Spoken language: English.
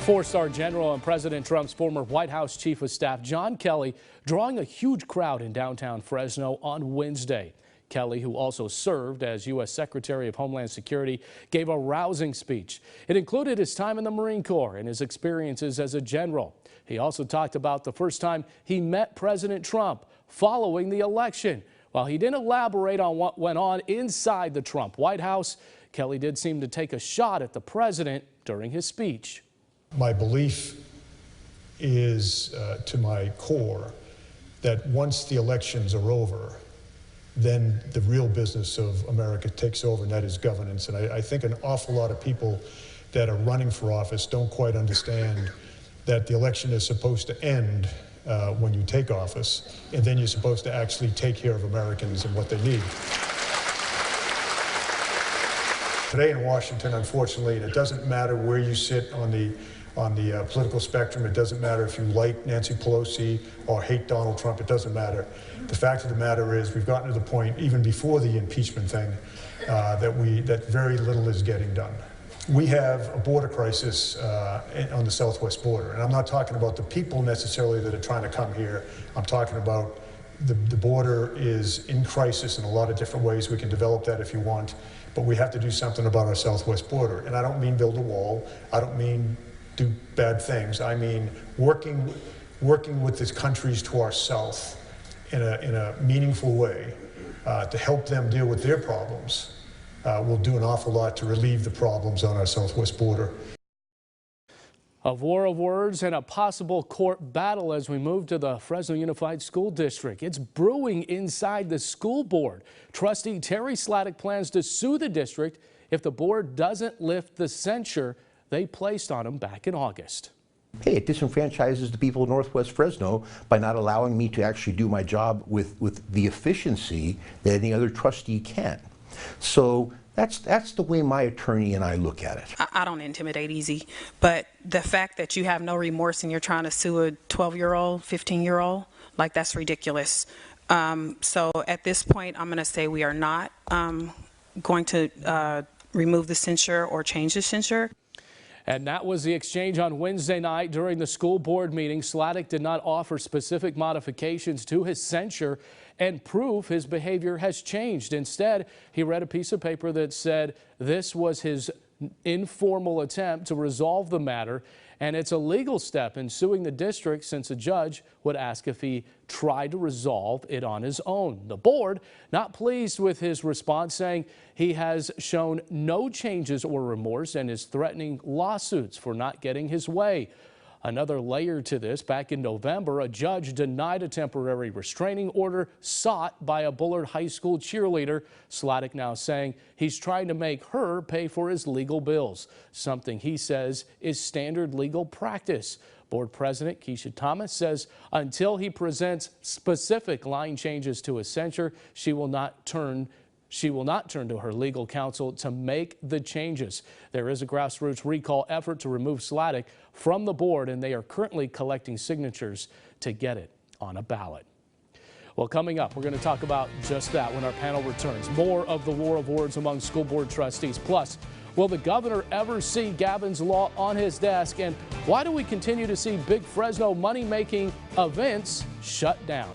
Four-star general and President Trump's former White House chief of staff John Kelly drawing a huge crowd in downtown Fresno on Wednesday. Kelly, who also served as U.S. Secretary of Homeland Security, gave a rousing speech. It included his time in the Marine Corps and his experiences as a general. He also talked about the first time he met President Trump following the election. While he didn't elaborate on what went on inside the Trump White House, Kelly did seem to take a shot at the president during his speech. My belief is to my core that once the elections are over, then the real business of America takes over, and that is governance. And I think an awful lot of people that are running for office don't quite understand that the election is supposed to end when you take office, and then you're supposed to actually take care of Americans and what they need. Today in Washington, unfortunately, and it doesn't matter where you sit on the political spectrum. It doesn't matter if you like Nancy Pelosi or hate Donald Trump. It doesn't matter. The fact of the matter is we've gotten to the point, even before the impeachment thing, that very little is getting done. We have a border crisis on the southwest border, and I'm not talking about the people necessarily that are trying to come here. I'm talking about the border is in crisis in a lot of different ways. We can develop that if you want, but we have to do something about our southwest border. And I don't mean build a wall. I don't mean do bad things. I mean working with these countries to our south in a meaningful way to help them deal with their problems will do an awful lot to relieve the problems on our southwest border. A war of words and a possible court battle as we move to the Fresno Unified School District. It's brewing inside the school board. Trustee Terry Sladek plans to sue the district if the board doesn't lift the censure they placed on him back in August. Hey, it disenfranchises the people of Northwest Fresno by not allowing me to actually do my job with the efficiency that any other trustee can. So that's the way my attorney and I look at it. I don't intimidate easy, but the fact that you have no remorse and you're trying to sue a 12-year-old, 15-year-old, like, that's ridiculous. So at this point, I'm going to say we are not going to remove the censure or change the censure. And that was the exchange on Wednesday night during the school board meeting. Sladek did not offer specific modifications to his censure and prove his behavior has changed. Instead, he read a piece of paper that said this was his informal attempt to resolve the matter, and it's a legal step in suing the district since a judge would ask if he tried to resolve it on his own. The board not pleased with his response, saying he has shown no changes or remorse and is threatening lawsuits for not getting his way. Another layer to this, back in November, a judge denied a temporary restraining order sought by a Bullard High School cheerleader. Sladek now saying he's trying to make her pay for his legal bills, something he says is standard legal practice. Board President Keisha Thomas says until he presents specific line changes to his censure, she will not turn to her legal counsel to make the changes. There is a grassroots recall effort to remove Sladek from the board, and they are currently collecting signatures to get it on a ballot. Well, coming up, we're going to talk about just that when our panel returns. More of the war of words among school board trustees. Plus, will the governor ever see Gavin's Law on his desk? And why do we continue to see big Fresno money-making events shut down?